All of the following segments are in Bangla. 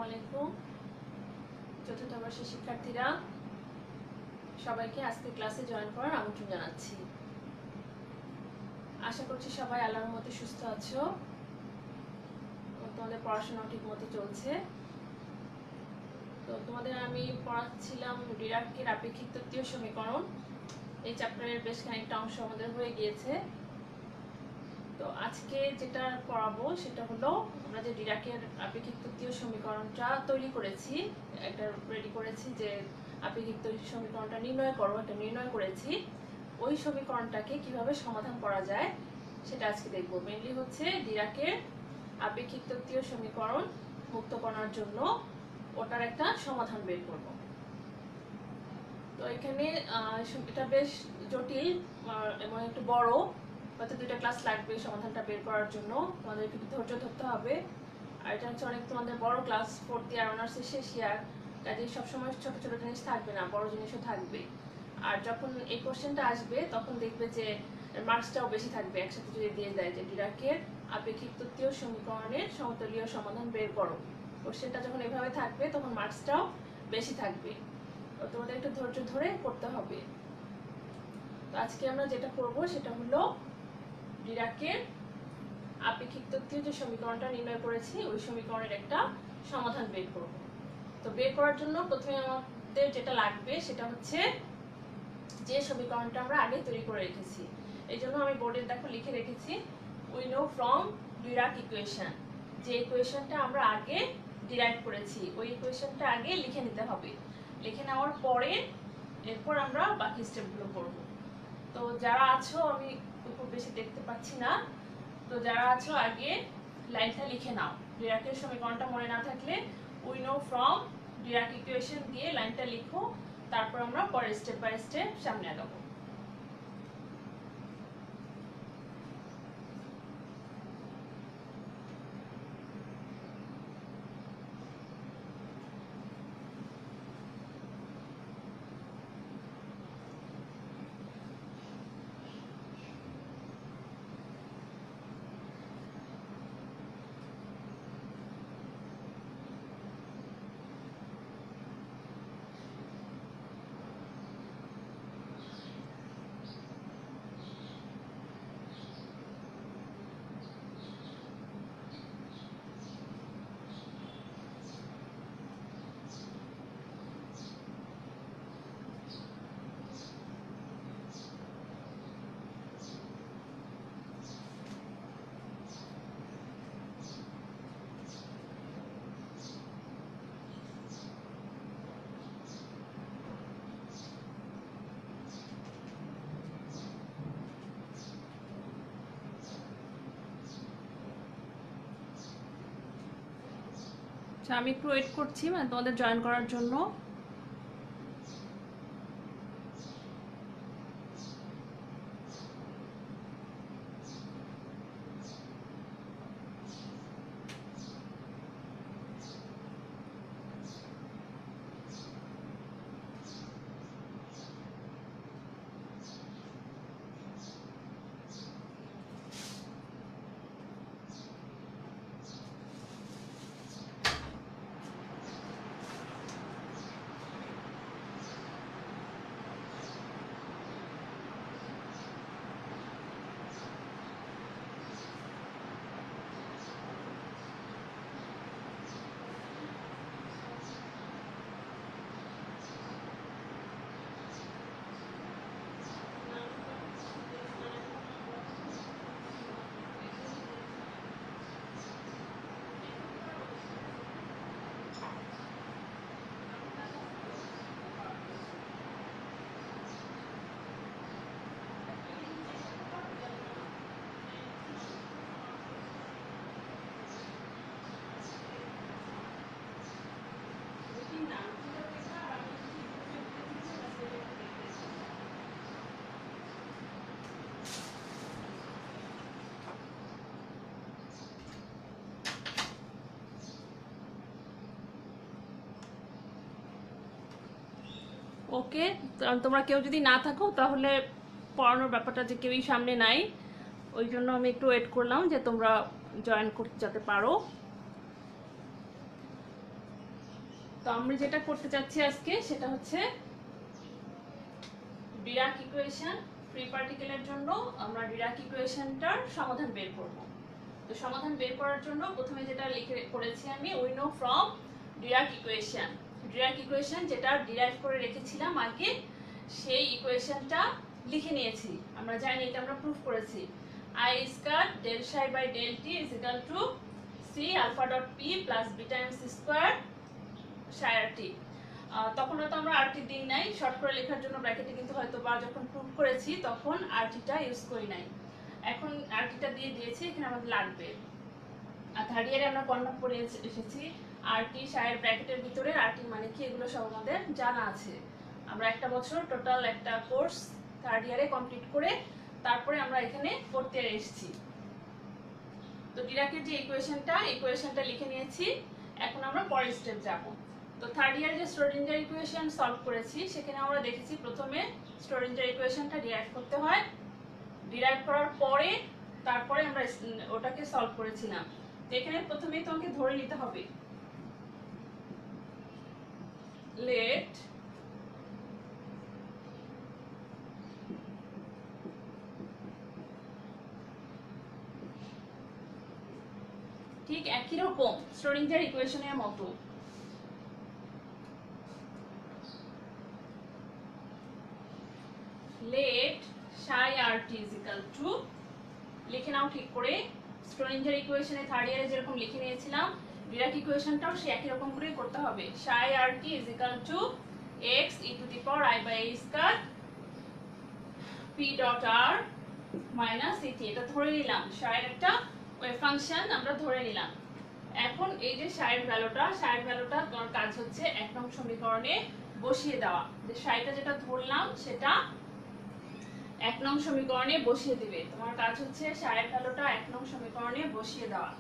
আলাইকুম চতুর্থ বর্ষের শিক্ষার্থীরা সবাইকে আজকে ক্লাসে জয়েন করার আমন্ত্রণ জানাচ্ছি। আশা করছি সবাই আল্লাহর রহমতে সুস্থ আছো, তোমাদের পড়াশোনা ঠিকমতো চলছে। তো তোমাদের আমি পড়াচ্ছিলাম ডিরাকের আপেক্ষিক তত্ত্বীয় সমীকরণ। এই চ্যাপ্টারের বেশ খানিকটা অংশ আমাদের হয়ে গিয়েছে। তো আজকে যেটা পড়াবো সেটা হলো আমরা যে ডিরাকের আপেক্ষিক তত্ত্বীয় সমীকরণটা তৈরি করেছি, একটা রেডি করেছি যে আপেক্ষিক তত্ত্বীয় সমীকরণটা নির্ণয় করো, এটা নির্ণয় করেছি। ওই সমীকরণটাকে কিভাবে সমাধান করা যায় সেটা আজকে দেখবো। মেইনলি হচ্ছে ডিরাকের আপেক্ষিক তত্ত্বীয় সমীকরণ মুক্ত করার জন্য ওটার একটা সমাধান বের করব। তো এখানে এটা বেশ জটিল এবং একটু বড়, হয়তো 2টা ক্লাস লাগবে সমাধানটা বের করার জন্য। তোমাদের একটু ধৈর্য ধরতে হবে। আর এটা হচ্ছে অনেক তোমাদের বড় ক্লাস, 4th ইয়ার অনার্সের শেষ ইয়ার, কাজেই সবসময় ছোট ছোট জিনিস থাকবে না, বড় জিনিসও থাকবে। আর যখন এই কোশ্চেনটা আসবে তখন দেখবে যে মার্কসটাও বেশি থাকবে একসাথে যদি দিয়ে দেয় যে ডিরাকের আপেক্ষিক তত্ত্বীয় সমীকরণের সমতলীয় সমাধান বের করো। কোশ্চেনটা যখন এভাবে থাকবে তখন মার্কসটাও বেশি থাকবে। তো তোমাদের একটু ধৈর্য ধরে করতে হবে। তো আজকে আমরা যেটা করব সেটা হলো ডিরাকের আপেক্ষিক তত্ত্বীয় যে সমীকরণটা নির্ণয় করেছি ওই সমীকরণের একটা সমাধান বের করব। তো বের করার জন্য প্রথমে আমাদের যেটা লাগবে সেটা হচ্ছে যে সমীকরণটা আমরা আগে তৈরি করে রেখেছি। এই জন্য আমি বোর্ডে দেখো লিখে রেখেছি we know from Dirac equation. যে ইকুয়েশনটা আমরা আগে ডিরাইভ করেছি ওই ইকুয়েশনটা আগে লিখে নিতে হবে। লিখে নেওয়ার পরে এরপর আমরা বাকি স্টেপগুলো করব। তো যারা আছো, আমি খুব বেশি দেখতে পাচ্ছি না, তো যারা আছো আগে লাইনটা লিখে নাও। ডিরাকের সমীকরণটা মনে না থাকলে we know from Dirac equation দিয়ে লাইনটা লিখো, তারপর আমরা পরে স্টেপ বাই স্টেপ সামনে আগাবো। আমি একটু ওয়েট করছি মানে তোমাদের জয়েন করার জন্য। ওকে, তোমরা কেউ যদি না থাকো তাহলে পড়ানোর ব্যাপারটা যে কেউই সামনে নাই, ওই জন্য আমি একটু ওয়েট করলাম যে তোমরা জয়েন করতে যেতে পারো। তো আমরা যেটা করতে চাচ্ছি আজকে সেটা হচ্ছে ডিরাক ইকুয়েশন। ফ্রি পার্টিকেলের জন্য আমরা ডিরাক ইকুয়েশনটার সমাধান বের করব। তো সমাধান বের করার জন্য প্রথমে যেটা লিখে করেছি আমি, we know from Dirac equation. Dirac equation যেটা ডিরাইভ করে রেখেছিলাম আগে, সেই ইকুয়েশনটা লিখে নিয়েছি। আমরা জানি এটা আমরা প্রুফ করেছি, I squared del psi by del t is equal to c alpha dot p plus beta mc square psi rt। তখন হয়তো আমরা rt দিই নাই, শর্ট করে লেখার জন্য ব্র্যাকেটে, কিন্তু হয়তো বা যখন প্রুফ করেছি তখন rt-টা ইউজ করি নাই, এখন rt-টা দিয়ে দিয়েছি, এখানে আমাদের লাগবে। আর থার্ড ইয়ারে আমরা কনভার্ট করে এসেছি rt psi এর ব্র্যাকেটের ভিতরে rt মানে কি, এগুলো সব আমাদের জানা আছে। আমরা একটা বছর টোটাল একটা কোর্স থার্ড ইয়ারে কমপ্লিট করে তারপরে আমরা এখানে ফোর্থ ইয়ারে এসেছি। তো ডিরাকের যে ইকুয়েশনটা লিখে নিয়েছি, এখন আমরা পরের স্টেপ যাব। তো থার্ড ইয়ারে যে শ্রোডিঞ্জার ইকুয়েশন সলভ করেছি, সেখানে আমরা দেখেছি প্রথমে শ্রোডিঞ্জার ইকুয়েশনটা ডিরাইভ করতে হয়, ডিরাইভ করার পরে তারপরে আমরা ওটাকে সলভ করেছিলাম। তো এখানে প্রথমেই তোমাকে ধরে নিতে হবে, লেট ঠিক একই রকম শ্রোডিঞ্জার ইকুয়েশনের মতো, late psi rt is equal to, লিখে নাও ঠিক করে। শ্রোডিঞ্জার ইকুয়েশনে থার্ড ইয়ারে যেরকম লিখে নিয়েছিলাম, ডিরাক ইকুয়েশনটাও সে একই রকম করেই করতে হবে। psi rt is equal to x e to the power I by a square p dot r minus ct। এটা ধরে নিলাম, psi এর একটা ওয়েভ ফাংশন আমরা ধরে নিলাম। এখন এই যে psi এর ভ্যালুটা তোমার কাজ হচ্ছে 1 নং সমীকরণে বসিয়ে দেওয়া। যে psi-টা যেটা ধরলাম সেটা 1 নং সমীকরণে বসিয়ে দিবে। তোমার কাজ হচ্ছে psi এর ভ্যালুটা 1 নং সমীকরণে বসিয়ে দেওয়া।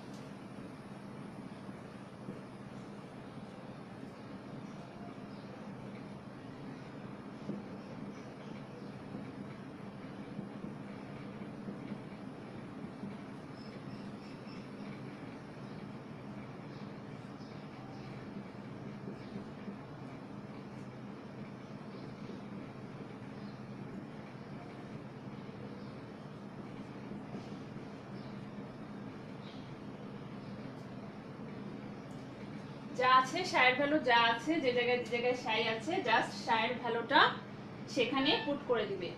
যা আছে psi এর ভ্যালু যা আছে, যে জায়গায় psi আছে, জাস্ট psi এর ভ্যালুটা সেখানে পুট করে দিবে।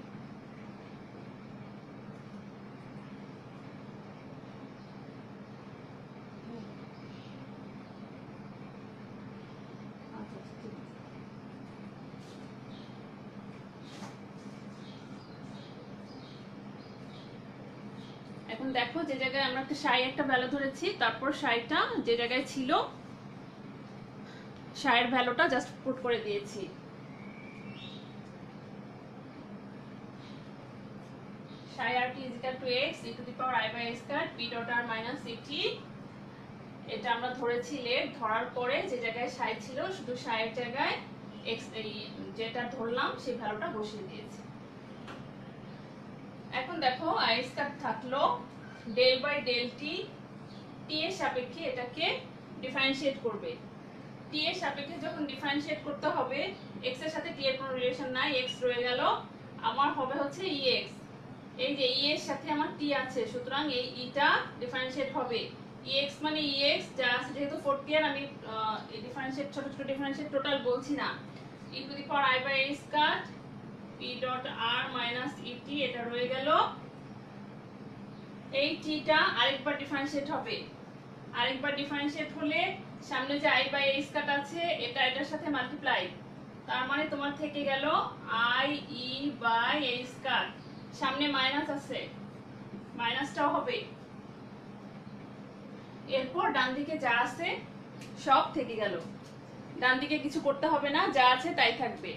এখন দেখো যে জায়গায় আমরা একটা psi একটা ভ্যালু ধরেছি, তারপর psi-টা যে জায়গায় ছিল psi এর ভ্যালুটা জাস্ট পুট করে দিয়েছি। psi rt is equal to x e to the power I by a square p dot r minus ct। এটা আমরা ধরেছি লেট, ধরার পরে যে জায়গায় psi ছিল শুধু psi এর জায়গায় x যেটা ধরলাম সেই ভ্যালুটা বসিয়ে দিয়েছি। এখন দেখো i স্কয়ার থাকলো, ডেল বাই ডেল টি, টি এর সাপেক্ষে এটাকে ডিফারেন্সিয়েট করবে। টি এর সাপেক্ষে যখন ডিফারেন্সিয়েট করতে হবে, x এর সাথে টি এর কোনো রিলেশন নাই, x রয়ে গেল, আমার হবে হচ্ছে ex। এই যে e এর সাথে আমার t আছে, সুতরাং এই টা ডিফারেন্সিয়েট হবে। ex মানে ex, যা আছে, যেহেতু ফোর্থ ইয়ার আমি এই ডিফারেন্সিয়েট ছোট ছোট ডিফারেন্সিয়েট টোটাল বলছি না। e to the power I by a square p dot r minus et, এটা রয়ে গেল। এই t টা আরেকবার ডিফারেন্সিয়েট হবে, আরেকবার ডিফারেন্সিয়েট হলে সামনে যে I বাই a স্কয়ার আছে এটা এটার সাথে মাল্টিপ্লাই, তার মানে তোমার থেকে গেল I e by a square, সামনে মাইনাস আছে, মাইনাসটাও হবে। এরপর ডান দিকে যা আছে সব থেকে গেল, ডান দিকে কিছু করতে হবে না, যা আছে তাই থাকবে।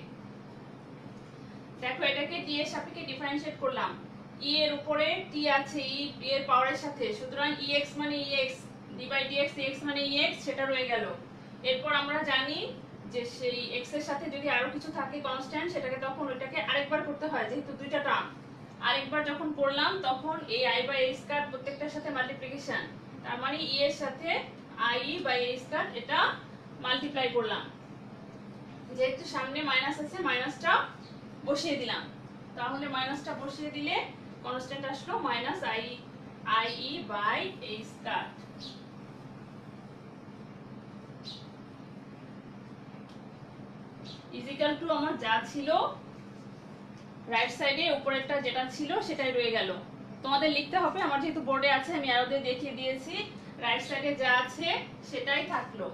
দেখো এটাকে টি এর সাপেক্ষে ডিফারেন্সিয়েট করলাম, ই এর উপরে টি আছে, ই এর পাওয়ারের সাথে, সুতরাং ex মানে ex, d বাই dx, x মানে ex, সেটা রয়ে গেল। এরপর আমরা জানি যে সেই x এর সাথে যদি আরো কিছু থাকে কনস্ট্যান্ট, সেটাকে তখন ওইটাকে আরেকবার করতে হয়, যেহেতু দুইটা টার্ম। আরেকবার যখন করলাম তখন এই I বাই a স্কয়ার প্রত্যেকটার সাথে মাল্টিপ্লিকেশন, তার মানে e এর সাথে I বাই a স্কয়ার এটা মাল্টিপ্লাই করলাম। যেহেতু সামনে মাইনাস আছে মাইনাসটা বসিয়ে দিলাম, তাহলে মাইনাসটা বসিয়ে দিলে কনস্ট্যান্ট আসলো minus I E by A square. Equal to আমার যা ছিল রাইট সাইডে উপরেরটা যেটা ছিল সেটাই রয়ে গেল। তোমাদের লিখতে হবে, আমার যেহেতু বোর্ডে আছে আমি আরো দিয়ে দেখিয়ে দিয়েছি, রাইট সাইডে যা আছে সেটাই থাকলো।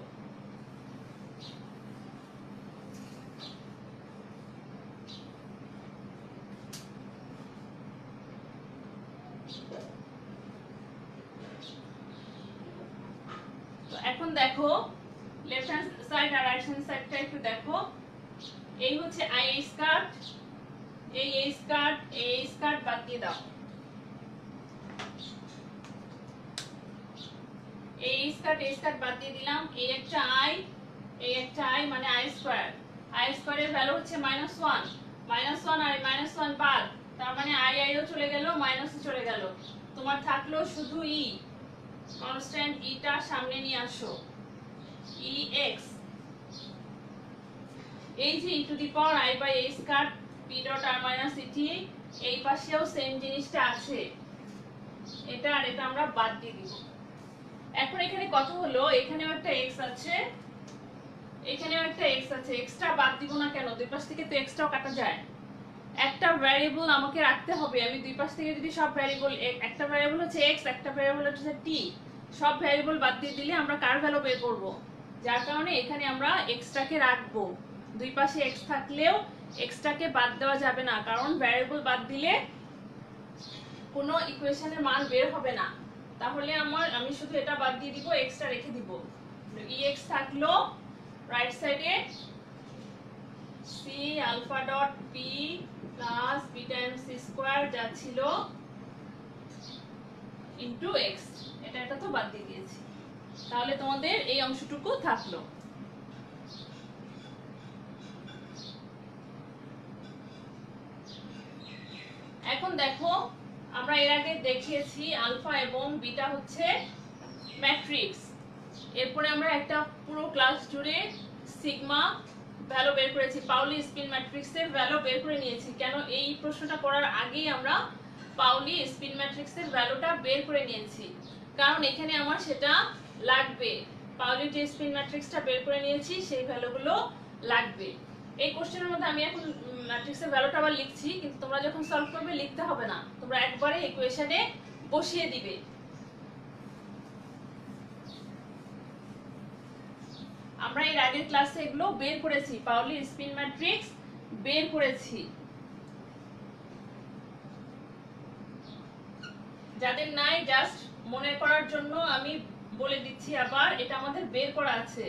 এখন দেখো লেফট হ্যান্ড সাইড আর রাইট হ্যান্ড সাইডটা একটু দেখো। এই হচ্ছে আই স্কয়ার, এই স্কয়ার বাদ দিয়ে দাও, এই স্কয়ার বাদ দিয়ে দিলাম, এই একটা আই মানে আই স্কয়ারের ভ্যালু হচ্ছে -1 আর -1 বাদ, তার মানে আইও চলে গেল, মাইনাসও চলে গেল। তোমার থাকলো শুধু ই, কনস্ট্যান্ট ইটা সামনে নিয়ে আসো, ই এক্স। এই যে E to the power I by A square P dot R minus ET, এই পাশেও সেম জিনিসটা আছে, এটা আর এটা আমরা বাদ দিয়ে দিব। এখন এখানে কত হলো, এখানেও একটা এক্স আছে, এখানেও একটা এক্স আছে, এক্সটা বাদ দিব না কেন, দুই পাশ থেকে তো এক্সটাও কাটা যায়। একটা ভ্যারিয়েবল আমাকে রাখতে হবে, আমি দুই পাশ থেকে যদি সব ভ্যারিয়েবল, একটা ভ্যারিয়েবল হচ্ছে এক্স, একটা ভ্যারিয়েবল হচ্ছে টি, সব ভ্যারিয়েবল বাদ দিয়ে দিলে আমরা কার ভ্যালু বের করব, যার কারণে এখানে আমরা এক্সটাকে রাখবো। দুই পাশে এক্স থাকলেও এক্সটাকে বাদ দেওয়া যাবে না, কারণ ভ্যারিয়েবল বাদ দিলে কোনো ইকুয়েশনের মান বের হবে না। তাহলে আমি শুধু এটা বাদ দিয়ে দিব, এক্সটা রেখে দিব, ই এক্স থাকলো রাইট সাইডে C alpha dot P plus B times C square যা ছিল ইনটু এক্স, এটা তো বাদ দিয়ে দিয়েছি, তাহলে তোমাদের এই অংশটুকু থাকলো। এখন দেখো আমরা এর আগে দেখিয়েছি আলফা এবং বিটা হচ্ছে ম্যাট্রিক্স, এরপরে আমরা একটা পুরো ক্লাস জুড়ে সিগমা ভ্যালু বের করেছি, পাউলি স্পিন ম্যাট্রিক্সের ভ্যালু বের করে নিয়েছি। কেন এই প্রশ্নটা করার আগেই আমরা পাউলি স্পিন ম্যাট্রিক্সের ভ্যালুটা বের করে নিয়েছি, কারণ এখানে আমার সেটা লাগবে, পাউলি যে স্পিন ম্যাট্রিক্সটা বের করে নিয়েছি সেই ভ্যালুগুলো লাগবে। এই কোশ্চেনের মধ্যে আমি এখন ম্যাট্রিক্সের ভ্যালুটা আবার লিখছি, কিন্তু তোমরা যখন সলভ করবে লিখতে হবে না, তোমরা একবারে ইকুয়েশনে বসিয়ে দিবে। আমরা এর আগের ক্লাসে এগুলো বের করেছি, পাউলি স্পিন ম্যাট্রিক্স বের করেছি। যাদের নাই জাস্ট মনে করার জন্য আমি বলে দিচ্ছি আবার, এটা আমাদের বের করা আছে।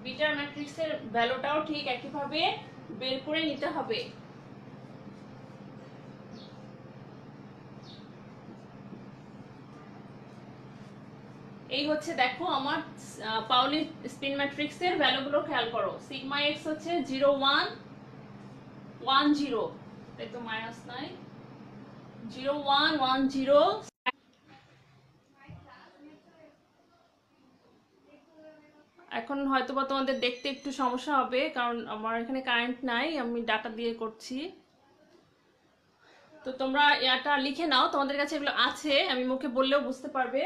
বিটার ম্যাট্রিক্সের ভ্যালুটাও ঠিক একইভাবে বের করে নিতে হবে। এই হচ্ছে দেখো আমার পাউলি স্পিন ম্যাট্রিক্সের ভ্যালুগুলো খেয়াল করো, সিগমা এক্স হচ্ছে 0 1 1 0, তাই তো মাইনাস নাই, 0 1 1 0। এখন হয়তোবা তোমাদের দেখতে একটু সমস্যা হবে, কারণ আমার এখানে কারেন্ট নাই, আমি ডাটা দিয়ে করছি। তো তোমরা এটা লিখে নাও, তোমাদের কাছে এগুলো আছে, আমি মুখে বললেও বুঝতে পারবে।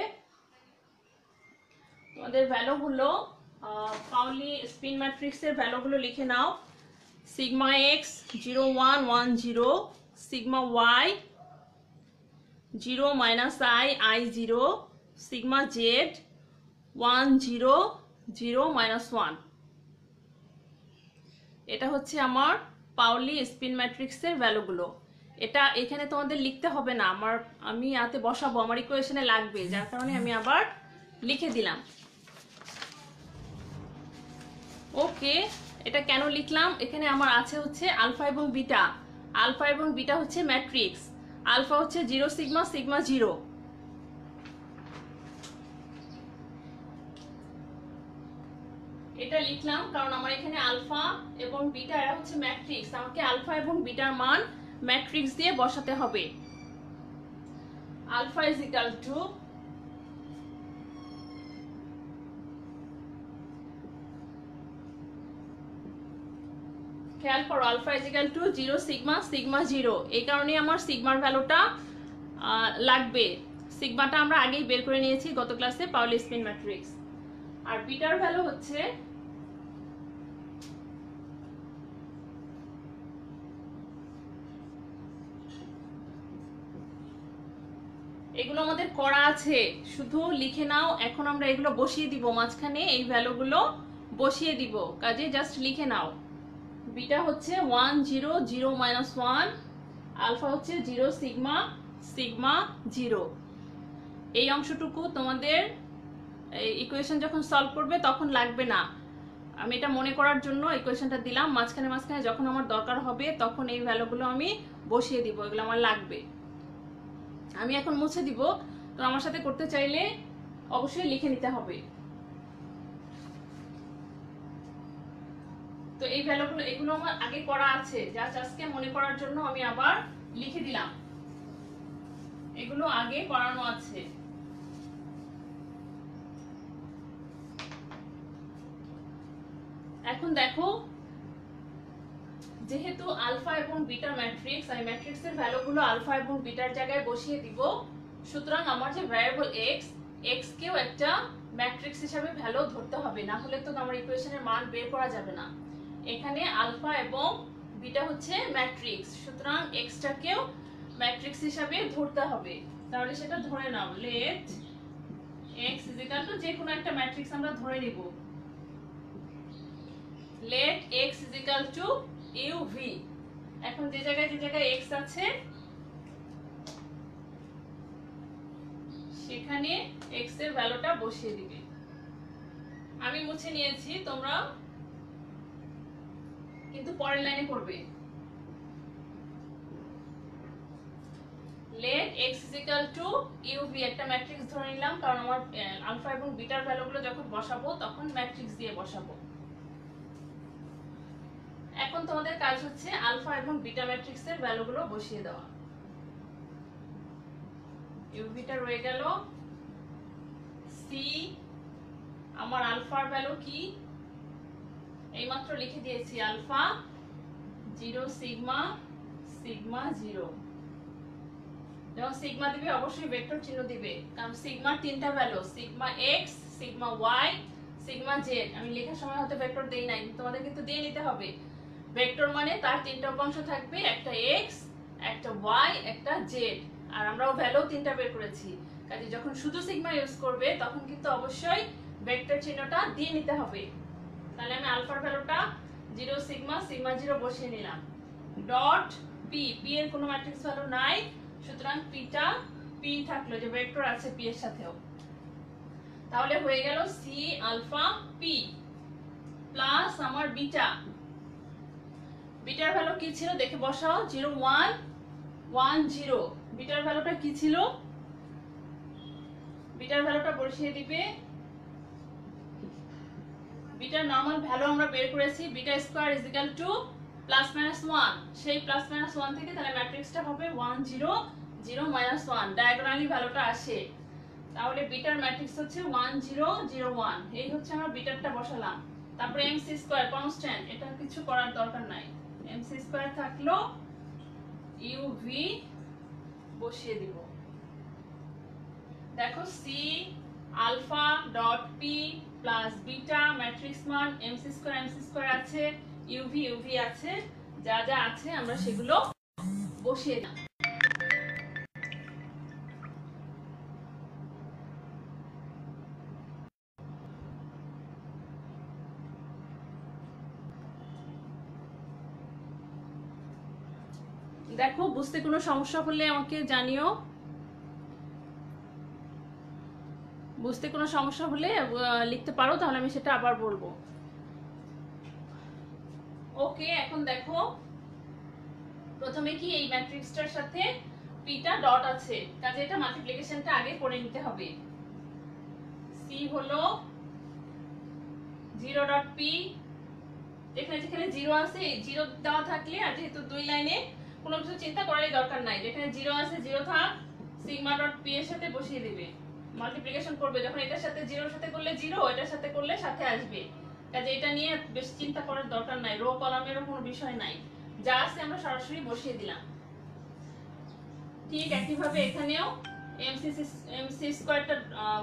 তোমাদের ভ্যালু হলো পাউলি স্পিন ম্যাট্রিক্সের ভ্যালুগুলো লিখে নাও, sigma X 0 1 1 0, sigma Y 0 minus I 0, sigma Z 1 0 0 minus 1। এটা হচ্ছে আমার পাউলি স্পিন ম্যাট্রিক্সের ভ্যালুগুলো। এটা এখানে তোমাদের লিখতে হবে না, আমি হাতে বসাবো, আমার ইকুয়েশনে লাগবে, যার কারণে আমি আবার লিখে দিলাম। ওকে, এটা কেন লিখলাম, এখানে আমার আছে হচ্ছে আলফা এবং বিটা। আলফা এবং বিটা হচ্ছে ম্যাট্রিক্স। আলফা হচ্ছে 0 সিগমা, সিগমা 0। এটা লিখলাম কারণ আমার এখানে আলফা এবং বিটা এরা হচ্ছে ম্যাট্রিক্স, আমাকে আলফা এবং বিটার মান ম্যাট্রিক্স দিয়ে বসাতে হবে। আলফা ইজ ইকুয়াল টু খেয়াল করো, alpha is equal to 0 sigma, sigma 0। এই কারণে আমার সিগমার ভ্যালুটা লাগবে। সিগমাটা আমরা আগেই বের করে নিয়েছি গত ক্লাসে, পাউলি স্পিন ম্যাট্রিক্স। আর বিটার ভ্যালু হচ্ছে এগুলো আমাদের করা আছে, শুধু লিখে নাও। এখন আমরা এগুলো বসিয়ে দিব মাঝখানে, এই ভ্যালুগুলো বসিয়ে দিব, কাজে জাস্ট লিখে নাও। বিটা হচ্ছে 1 0 0 -1, আলফা হচ্ছে 0 সিগমা, সিগমা 0। এই অংশটুকু তোমাদের ইকুয়েশন যখন সলভ করবে তখন লাগবে না, আমি এটা মনে করার জন্য ইকুয়েশনটা দিলাম। মাঝখানে মাঝখানে যখন আমার দরকার হবে তখন এই ভ্যালুগুলো আমি বসিয়ে দিব, এগুলো আমার লাগবে। আমি এখন মুছে দিব, তো আমার সাথে করতে চাইলে অবশ্যই লিখে নিতে হবে। তো এই ভ্যালুগুলো এগুলো আমার আগে করা আছে, জাস্ট আজকে মনে করার জন্য আমি আবার লিখে দিলাম, এগুলো আগে করানো আছে। এখন দেখো, যেহেতু আলফা এবং বিটা ম্যাট্রিক্স, আমি ম্যাট্রিক্সের ভ্যালুগুলো আলফা এবং বিটার জায়গায় বসিয়ে দিব, সুতরাং আমার যে ভ্যারিয়েবল এক্স কেও একটা ম্যাট্রিক্স হিসেবে ভ্যালু ধরতে হবে, না হলে তো আমার ইকুয়েশনের মান বের করা যাবে না। এখানে আলফা এবং বিটা হচ্ছে ম্যাট্রিক্স, সুতরাং এক্সটাকেও ম্যাট্রিক্স হিসেবে ধরতে হবে। তাহলে সেটা ধরে নাও, let X is equal to যে কোনো একটা ম্যাট্রিক্স আমরা ধরে নিব। Let X is equal to uv। এখন যে জায়গায় x আছে সেখানে x এর ভ্যালুটা বসিয়ে দিবে। আমি মুছে নিয়েছি, তোমরা কিন্তু পরের লাইনে করবে। Let x is equal to uv, একটা ম্যাট্রিক্স ধরে নিলাম কারণ আমার আলফা এবং বিটার ভ্যালুগুলো যখন বসাবো তখন ম্যাট্রিক্স দিয়ে বসাবো। এখন তোমাদের কাজ হচ্ছে আলফা এবং বিটা ম্যাট্রিক্সের ভ্যালুগুলো বসিয়ে দেওয়া। ইউভিটা রয়ে গেল, সি আমার আলফার ভ্যালু কি এইমাত্র লিখে দিয়েছি, আলফা 0 সিগমা, সিগমা 0। যখন সিগমা দিবে অবশ্যই ভেক্টর চিহ্ন দিবে, কারণ সিগমার তিনটা value, sigma X, sigma Y, sigma Z. আমি লেখার সময় হয়তো ভেক্টর দেই নাই, তোমাদের কিন্তু দিয়ে নিতে হবে। ভেক্টর মানে তার তিনটা উপাংশ থাকবে, একটা এক্স, একটা ওয়াই, একটা জেড। আর আমরাও ভ্যালু তিনটা বের করেছি, কাজে যখন শুধু সিগমা ইউজ করবে তখন কিন্তু অবশ্যই ভেক্টর চিহ্নটা দিয়ে নিতে হবে। তাহলে আমি আলফার ভ্যালুটা 0 সিগমা, সিগমা 0 বসিয়ে নিলাম। ডট পি, পি এর কোনো ম্যাট্রিক্স ভ্যালু নাই, সুতরাং পিটা পি থাকলো, যে ভেক্টর আছে পি এর সাথেও। তাহলে হয়ে গেল সি আলফা পি প্লাস আমার বিটা। বিটার ভ্যালু কি ছিল দেখে বসাও, 0 1 1 0। বিটার ভ্যালুটা কি ছিল, বিটার ভ্যালুটা বসিয়ে দিবে। বিটার নরমাল ভ্যালু আমরা বের করেছি, beta square is equal two plus minus 1। সেই প্লাস মাইনাস 1 থেকে তাহলে ম্যাট্রিক্সটা হবে 1 0 0 -1, ডায়াগোনালি ভ্যালুটা আসে। তাহলে বিটার ম্যাট্রিক্স হচ্ছে 1 0 0 1। এই হচ্ছে আমরা বিটারটা বসালাম। তারপরে এমসি স্কয়ার কনস্ট্যান্ট, এটা কিছু করার দরকার নাই, এমসি স্কয়ার থাকলো, ইউভি বসিয়ে দিব। দেখো C alpha dot P plus beta matrix মান এমসি স্কয়ার আছে, ইউভি ইউভি আছে, যা যা আছে আমরা সেগুলো বসিয়ে দিই। দেখো বুঝতে কোনো সমস্যা হলে আমাকে জানিও, বুঝতে কোনো সমস্যা হলে লিখতে পারো, তাহলে আমি সেটা আবার বলবো। ওকে, এখন দেখো প্রথমে কি এই ম্যাট্রিক্সটার সাথে পিটা ডট আছে, কাজে এটা মাল্টিপ্লিকেশনটা আগে করে নিতে হবে। সি হলো 0.p, যেখানে যেখানে 0 আছে 0 দেওয়া থাকলে, আর যেহেতু দুই লাইনে কোনো কিছু চিন্তা করারই দরকার নাই, যেখানে 0 আছে 0 থাক, সিগমা ডট পি এর সাথে বসিয়ে দিবে। মাল্টিপ্লিকেশন করবে যখন এটার সাথে 0 এর সাথে করলে 0, এটার সাথে করলে সাথে আসবে, কাজে এটা নিয়ে বেশ চিন্তা করার দরকার নাই, রো কলামেরও কোনো বিষয় নাই, যা আছে আমরা সরাসরি বসিয়ে দিলাম। ঠিক একইভাবে এখানেও এমসি স্কয়ারটা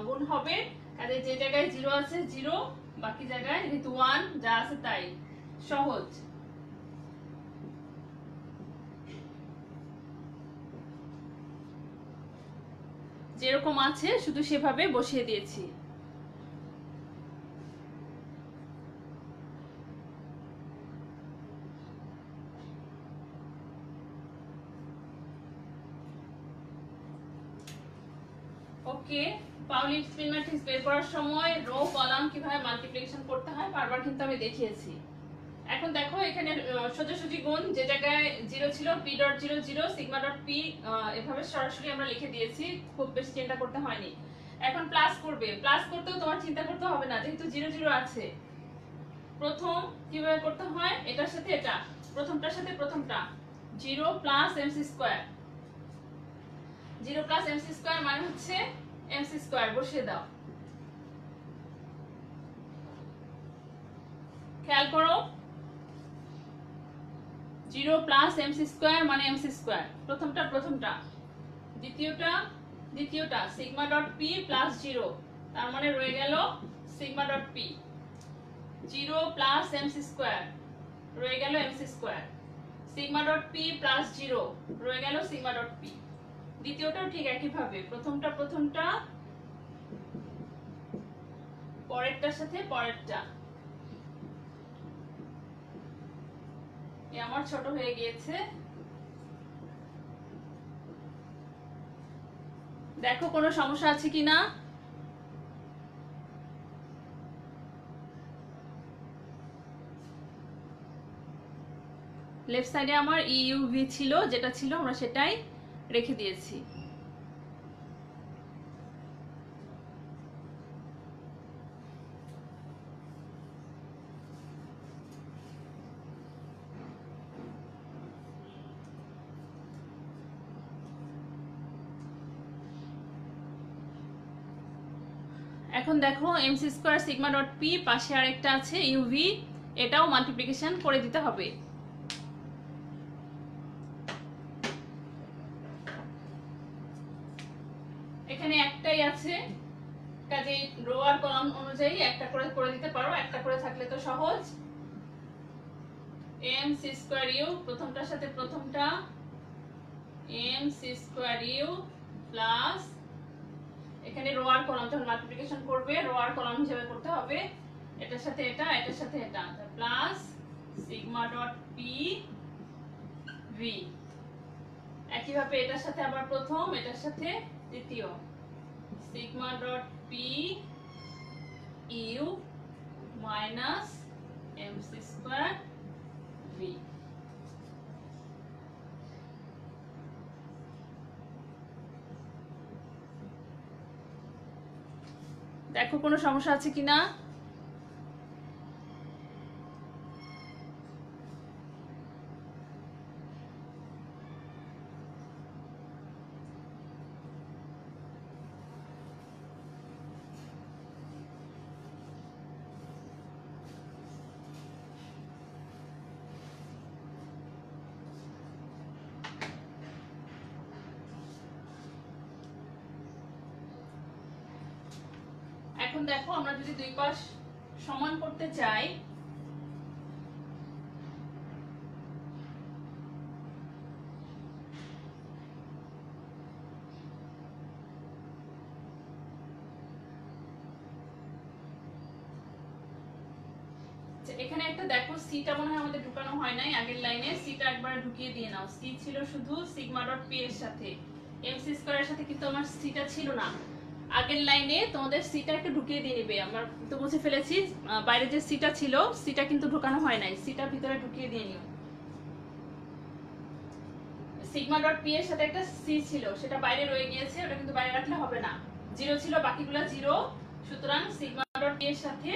গুণ হবে, কাজে যে জায়গায় 0 আছে 0, বাকি জায়গায় যেহেতু 1, যা আছে তাই, সহজ। যেরকম আছে শুধু সেভাবে বসিয়ে দিয়েছি। ওকে, পাউলির স্পিন ম্যাট্রিক্স বের করার সময় রো কলাম কিভাবে মাল্টিপ্লিকেশন করতে হয় বারবার কিন্তু আমি দেখিয়েছি। এখন দেখো এখানে সোজাসুজি গুণ, যে জায়গায় 0 ছিল P dot 0 0 sigma dot P, এভাবে সরাসরি আমরা লিখে দিয়েছি, খুব বেশি চিন্তা করতে হয়নি। এখন প্লাস করবে, প্লাস করতেও তোমার চিন্তা করতে হবে না, যেহেতু 0 0 আছে। প্রথম কিভাবে করতে হয়, এটার সাথে এটা, প্রথমটার সাথে প্রথমটা, 0 plus MC square, 0 plus MC square মানে হচ্ছে এমসি স্কয়ার, বসিয়ে দাও। খেয়াল করো, 0 প্লাস এমসি স্কয়ার মানে এমসি স্কয়ার, প্রথমটা প্রথমটা, দ্বিতীয়টা দ্বিতীয়টা, সিগমা ডট পি প্লাস 0, তার মানে রয়ে গেল sigma dot P. 0 plus MC square, রয়ে গেল MC square, sigma dot P plus 0, রয়ে গেল সিগমা ডট পি। দ্বিতীয়টাও ঠিক একইভাবে, প্রথমটা প্রথমটা, পরেরটার সাথে পরেরটা। আমার ছোট হয়ে গিয়েছে, দেখো কোনো সমস্যা আছে কিনা। লেফট সাইডে আমার ইউভি ছিল, যেটা ছিল আমরা সেটাই রেখে দিয়েছি। এখন দেখো MC square sigma dot P, পাশে আরেকটা আছে ইউভি, এটাও মাল্টিপ্লিকেশন করে দিতে হবে। এখানে একটাই আছে, কাজে রো আর কলাম অনুযায়ী একটা করে করে দিতে পারো, একটা করে থাকলে তো সহজ। এম সি স্কয়ার ইউ, প্রথমটার সাথে প্রথমটা, M C square U plus, এখানে রো আর কলাম যখন মাল্টিপ্লিকেশন করবে রো আর কলাম হিসেবে করতে হবে, এটার সাথে এটা, এটার সাথে এটা, plus sigma dot P V. একইভাবে এটার সাথে আবার প্রথম, এটার সাথে দ্বিতীয়, sigma dot P U minus MC square V. দেখো কোনো সমস্যা আছে কিনা। এখন দেখো আমরা যদি দুই পাশ সমান করতে চাই, এখানে একটা দেখো সিটা মনে হয় আমাদের ঢুকানো হয় নাই আগের লাইনে, সিটা একবার ঢুকিয়ে দিয়ে নাও। সি ছিল শুধু সিগমা ডট পি এর সাথে, এমসি স্কয়ারের সাথে কিন্তু আমার সিটা ছিল না। আগের লাইনে তোমাদের সিটা একটু ঢুকিয়ে দিয়ে নিবে। আমরা তো মুছে ফেলেছি, বাইরে যে সিটা ছিল সিটা কিন্তু ঢুকানো হয় নাই, সিটা ভিতরে ঢুকিয়ে দিয়ে নিও। সিগমা ডট পি এর সাথে একটা সি ছিল, সেটা বাইরে রয়ে গিয়েছে, ওটা কিন্তু বাইরে রাখলে হবে না। জিরো ছিল, বাকিগুলো জিরো, সুতরাং সিগমা ডট পি এর সাথে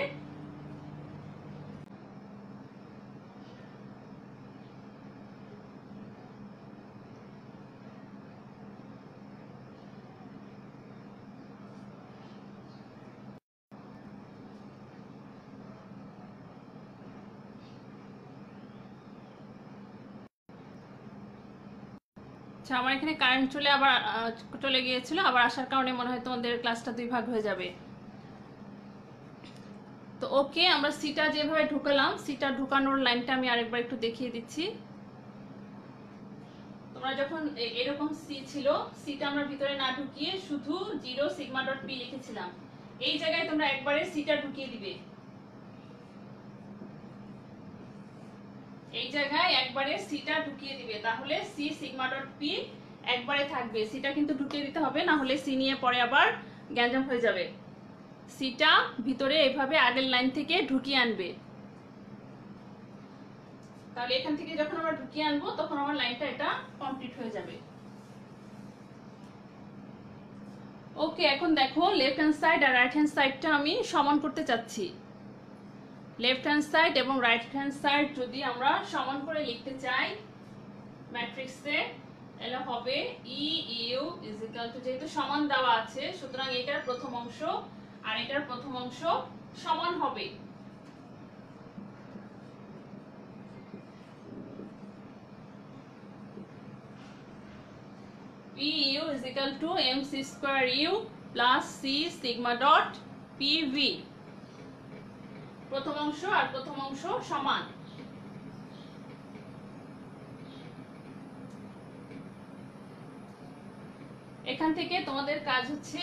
আচ্ছা, আমার এখানে কারেন্ট চলে গিয়েছিল, আবার আসার কারণে মনে হয় তোমাদের ক্লাসটা 2 ভাগ হয়ে যাবে। তো ওকে, আমরা সিটা যেভাবে ঢুকালাম, সিটা ঢুকানোর লাইনটা আমি আরেকবার একটু দেখিয়ে দিচ্ছি। তোমরা যখন এরকম সি ছিল, সিটা আমরা ভিতরে না ঢুকিয়ে শুধু 0 সিগমা ডট পি লিখেছিলাম। এই জায়গায় তোমরা একবারে সিটা ঢুকিয়ে দিবে, এই জায়গায় একবারে সিটা ঢুকিয়ে দিবে, তাহলে সি সিগমা ডট পি একবারে থাকবে। সিটা কিন্তু ঢুকিয়ে দিতে হবে, না হলে সি নিয়ে পরে আবার গ্যাঞ্জাম হয়ে যাবে। সিটা ভিতরে এভাবে আগের লাইন থেকে ঢুকিয়ে আনবে, তাহলে এখান থেকে যখন আমরা ঢুকিয়ে আনবো তখন আমার লাইনটা এটা কমপ্লিট হয়ে যাবে। ওকে, এখন দেখো লেফট হ্যান্ড সাইড আর রাইট হ্যান্ড সাইডটা আমি সমান করতে চাচ্ছি। লেফট হ্যান্ড সাইড এবং রাইট হ্যান্ড সাইড যদি আমরা সমান করে লিখতে চাই ম্যাট্রিক্সে, তাহলে হবে ই ইউ ইজ ইকুয়াল টু, যেহেতু সমান দেওয়া আছে সুতরাং এটার প্রথম অংশ আর এটার প্রথম অংশ সমান হবে। P U is equal to M C square U plus C sigma dot P V, প্রথম অংশ আর প্রথম অংশ সমান। এখান থেকে তোমাদের কাজ হচ্ছে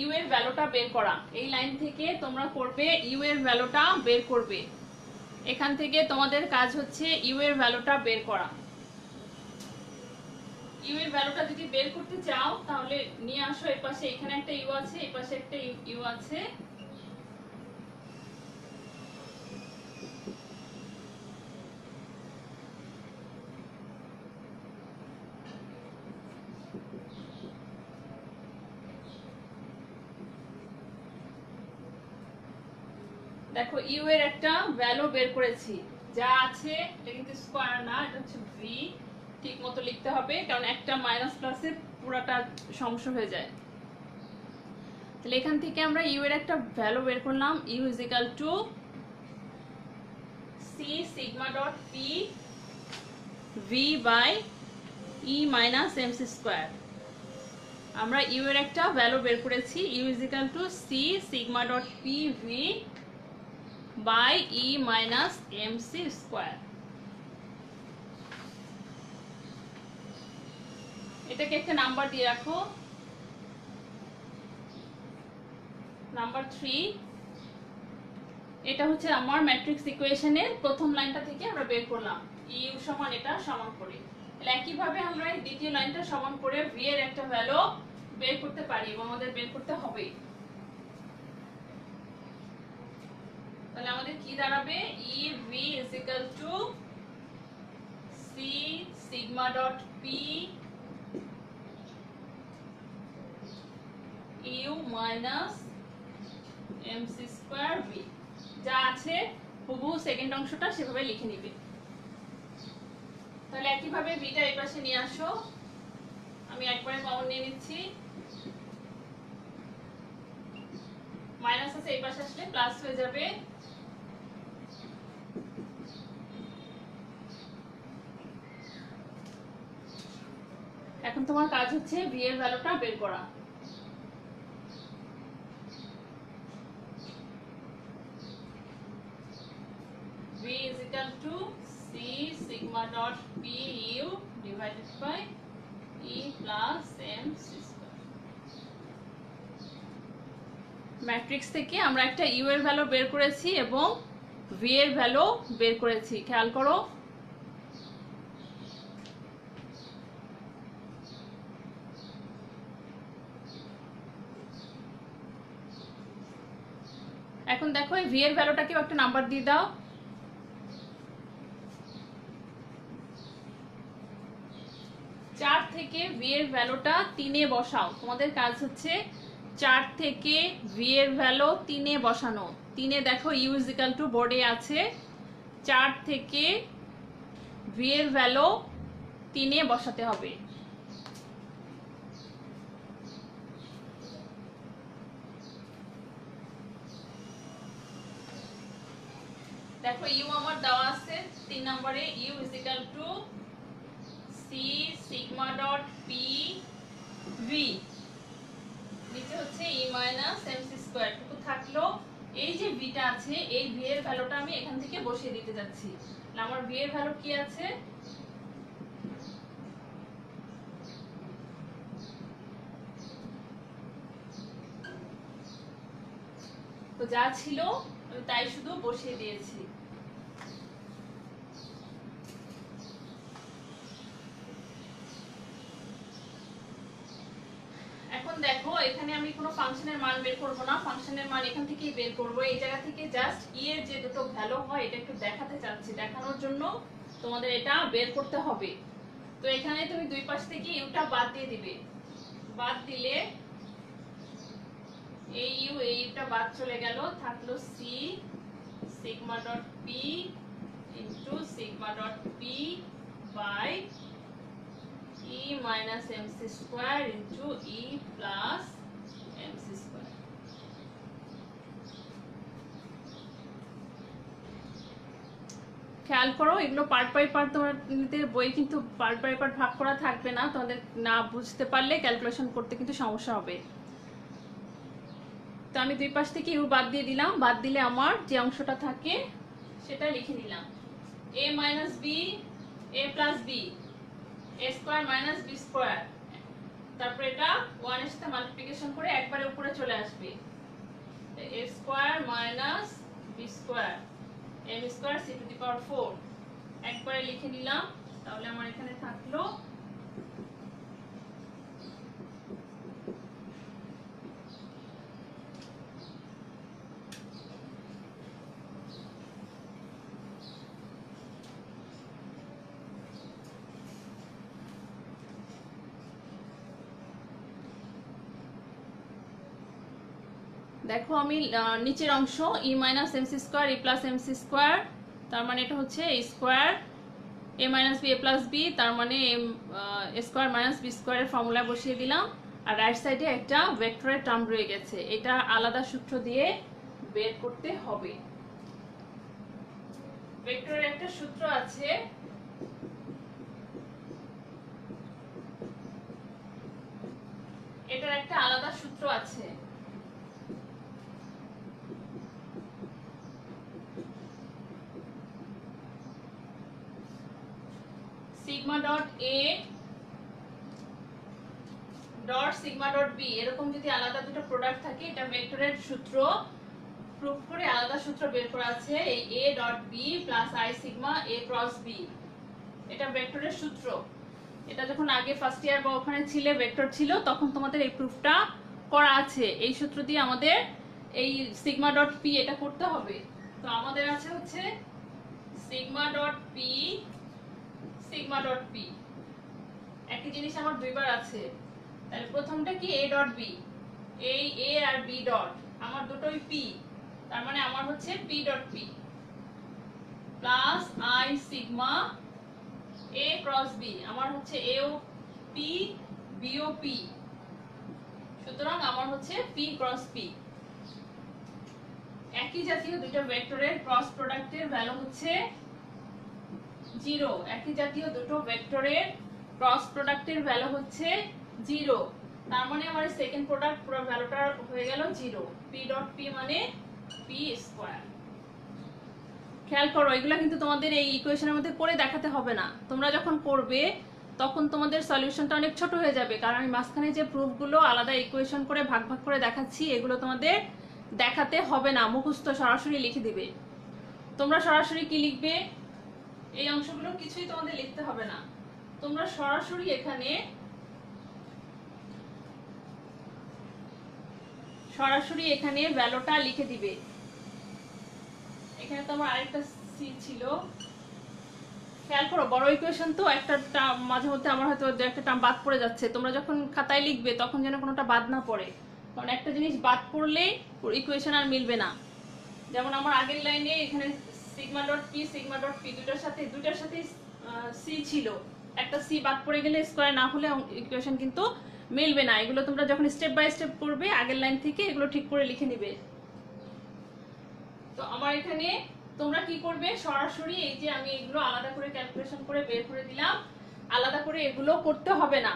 ইউ এর ভ্যালুটা বের করা। এই লাইন থেকে তোমরা করবে ইউ এর ভ্যালুটা বের করবে, এখান থেকে তোমাদের কাজ হচ্ছে ইউ এর ভ্যালুটা বের করা। ইউ এর ভ্যালুটা যদি বের করতে চাও তাহলে নিয়ে আসো, এর পাশে এখানে একটা ইউ আছে, এই পাশে একটা ইউ আছে, দেখো ইউ এর একটা ভ্যালু বের করেছি, যা আছে এটা কিন্তু স্কয়ার না, এটা হচ্ছে ভি, ঠিক মতো লিখতে হবে কারণ একটা মাইনাস প্লাসে পুরোটা সমস্যা হয়ে যায়। তাহলে এখান থেকে আমরা ইউ এর একটা ভ্যালু বের করলাম, U is equal to C sigma dot P V by E minus M C square. আমরা ইউ এর একটা ভ্যালু বের করেছি, U is equal to C sigma dot P V by E minus M C square. এটাকে একটা নাম্বার দিয়ে রাখো, নাম্বার 3। এটা হচ্ছে আমার ম্যাট্রিক্স ইকুয়েশনের প্রথম লাইনটা থেকে আমরা বের করলাম ইউ সমান এটা সমান করে। তাহলে একইভাবে আমরা এই দ্বিতীয় লাইনটা সমান করে ভি এর একটা ভ্যালু বের করতে পারি এবং আমাদের বের করতে হবে। তাহলে আমাদের কি দাঁড়াবে, E V is equal to C sigma dot P U minus M C square V, যা আছে হুবহু সেকেন্ড অংশটা সেভাবে লিখে নিবে। তাহলে একইভাবে ভিটা এই পাশে নিয়ে আসো, আমি একবারে কমন নিয়ে নিচ্ছি, মাইনাস আছে এই পাশে আসলে প্লাস হয়ে যাবে। এখন তোমার কাজ হচ্ছে ভি এর ভ্যালুটা বের করা। V is equal to C sigma dot P U divided by E plus M C square. Matrix থেকে আমরা একটা ইউ এর ভ্যালু বের করেছি এবং ভি এর ভ্যালু বের করেছি। খেয়াল করো, এখন দেখো এই ভি এর ভ্যালুটাকেও একটা নাম্বার দিয়ে দাও। 4 থেকে ভি এর ভ্যালুটা 3 এ বসাও। তোমাদের কাজ হচ্ছে 4 থেকে ভি এর ভ্যালু 3 এ বসানো। 3 এ দেখো ইউ ইজ ইকুয়াল টু বোর্ডে আছে, 4 থেকে ভি এর ভ্যালু 3 এ বসাতে হবে। দেখো ইউ আমার দেওয়া আছে 3 নম্বরে, U is equal to C sigma dot P V, নিচে হচ্ছে ই মাইনাস এমসি স্কয়ার টুকু থাকলো। এই যে ভিটা আছে, এই ভি এর ভ্যালুটা আমি এখান থেকে বসিয়ে দিতে যাচ্ছি। আমার ভি এর ভ্যালু কি আছে, তো যা ছিল আমি তাই শুধু বসিয়ে দিয়েছি। এখন দেখো এখানে আমি কোনো ফাংশনের মান বের করব না, ফাংশনের মান এখান থেকেই বের করব। এই জায়গা থেকে জাস্ট ই এর যে দুটো ভ্যালু হয় এটা একটু দেখাতে চাচ্ছি, দেখানোর জন্য তোমাদের এটা বের করতে হবে। তো এখানে তুমি দুই পাশ থেকে ইউটা বাদ দিয়ে দিবে, বাদ দিলে এই ইউটা বাদ চলে গেল, থাকলো C sigma dot P into sigma dot P by E minus MC square into E plus MC square. খেয়াল করো এগুলো পার্ট বাই পার্ট, তোমাদের বই কিন্তু পার্ট বাই পার্ট ভাগ করা থাকবে না, তোমাদের না বুঝতে পারলে ক্যালকুলেশন করতে কিন্তু সমস্যা হবে। তো আমি দুই পাশ থেকে ইউ বাদ দিয়ে দিলাম, বাদ দিলে আমার যে অংশটা থাকে সেটা লিখে নিলাম, এ minus B A plus B A square minus B square, তারপর এটা 1 এর সাথে মাল্টিপ্লিকেশন করে একবারে উপরে চলে আসবে, A square minus B square M square C to the power 4 একবারে লিখে নিলাম। তাহলে আমার এখানে থাকলো দেখো আমি নিচের অংশ ই মাইনাস এমসি স্কয়ার ই প্লাস এমসি স্কয়ার, তার মানে এটা হচ্ছে এ square A minus B A plus B, তার মানে এ স্কয়ার মাইনাস বি স্কয়ারের ফর্মুলা বসিয়ে দিলাম। আর রাইট সাইডে একটা ভেক্টরের টার্ম রয়ে গেছে, এটা আলাদা সূত্র দিয়ে বের করতে হবে। ভেক্টরের একটা সূত্র আছে, এটার একটা আলাদা সূত্র আছে। Sigma dot A dot sigma dot B, এরকম যদি আলাদা দুটো প্রোডাক্ট থাকে, এটা ভেক্টরের সূত্র প্রুফ করে আলাদা সূত্র বের করা আছে, এই A dot B plus I sigma A cross B, এটা ভেক্টরের সূত্র। এটা যখন আগে ফার্স্ট ইয়ার বা ওখানে ছিলে ভেক্টর ছিল তখন তোমাদের এই প্রুফটা করা আছে, এই সূত্র দিয়ে আমাদের এই সিগমা ডট পি এটা করতে হবে। তো আমাদের আছে হচ্ছে sigma dot P sigma dot P, একই জিনিস আমার দুইবার আছে। তাহলে প্রথমটা কি এ ডট বি, এই এ আর বি ডট আমার দুটোই পি, তার মানে আমার হচ্ছে P dot P plus I sigma A cross B, আমার হচ্ছে এ ও পি বি ও পি, সুতরাং আমার হচ্ছে পি ক্রস পি। একই জাতীয় দুটো ভেক্টরের ক্রস প্রোডাক্টের ভ্যালু হচ্ছে 0, একই জাতীয় দুটো ভেক্টরের ক্রস প্রোডাক্টের ভ্যালু হচ্ছে 0, তার মানে আমার সেকেন্ড প্রোডাক্ট পুরো ভ্যালুটা হয়ে গেল 0, পি ডট পি মানে পি স্কয়ার। খেয়াল করো এগুলা কিন্তু তোমাদের এই ইকুয়েশনের মধ্যে করে দেখাতে হবে না, তোমরা যখন করবে তখন তোমাদের সলিউশনটা অনেক ছোট হয়ে যাবে, কারণ আমি মাঝখানে যে প্রুফগুলো আলাদা ইকুয়েশন করে ভাগ ভাগ করে দেখাচ্ছি এগুলো তোমাদের দেখাতে হবে না, মুখস্থ সরাসরি লিখে দিবে। তোমরা সরাসরি কি লিখবে, এই অংশগুলো কিছুই তোমাদের লিখতে হবে না, তোমরা সরাসরি এখানে ভ্যালুটা লিখে দিবে। এখানে তো আমার আরেকটা সি ছিল, খেয়াল করো বড় ইকুয়েশন তো একটা মাঝে মধ্যে আমার হয়তো একটা টার্ম বাদ পড়ে যাচ্ছে, তোমরা যখন খাতায় লিখবে তখন যেন কোনোটা বাদ না পড়ে, কারণ একটা জিনিস বাদ পড়লে ইকুয়েশন আর মিলবে না। যেমন আমার আগের লাইনে এখানে সিগমা ডট পি দুটার সাথে সি ছিল, একটা সি বাদ পড়ে গেলে স্কয়ার না হলে ইকুয়েশন কিন্তু মিলবে না। এগুলো তোমরা যখন স্টেপ বাই স্টেপ করবে আগের লাইন থেকে এগুলো ঠিক করে লিখে নিবে। তো আমার এখানে তোমরা কি করবে, সরাসরি এই যে আমি এগুলো আলাদা করে ক্যালকুলেশন করে বের করে দিলাম, আলাদা করে এগুলো করতে হবে না,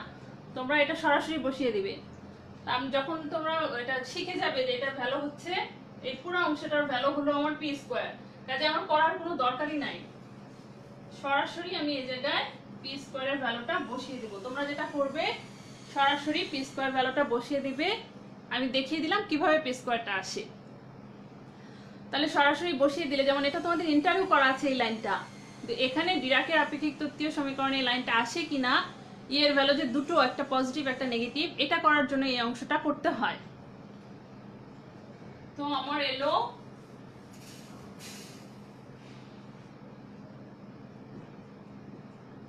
তোমরা এটা সরাসরি বসিয়ে দিবে। যখন তোমরা এটা শিখে যাবে যে এটা ভ্যালু হচ্ছে, এই পুরো অংশটার ভ্যালু হলো আমার পি স্কয়ার, কাজে আমার করার কোনো দরকারই নাই, সরাসরি আমি এই জায়গায় পি স্কয়ারের ভ্যালুটা বসিয়ে দেব। তোমরা যেটা করবে সরাসরি পি স্কয়ার ভ্যালুটা বসিয়ে দিবে, আমি দেখিয়ে দিলাম কিভাবে পি স্কয়ারটা আসে। তাহলে সরাসরি বসিয়ে দিলে, যেমন এটা তোমাদের ইন্টারভিউ করা আছে এই লাইনটা, এখানে ডিরাকের আপেক্ষিক তত্ত্বীয় সমীকরণে এই লাইনটা আসে কিনা, ই এর ভ্যালু যে দুটো, একটা পজিটিভ একটা নেগেটিভ, এটা করার জন্য এই অংশটা করতে হয়। তো আমার এলো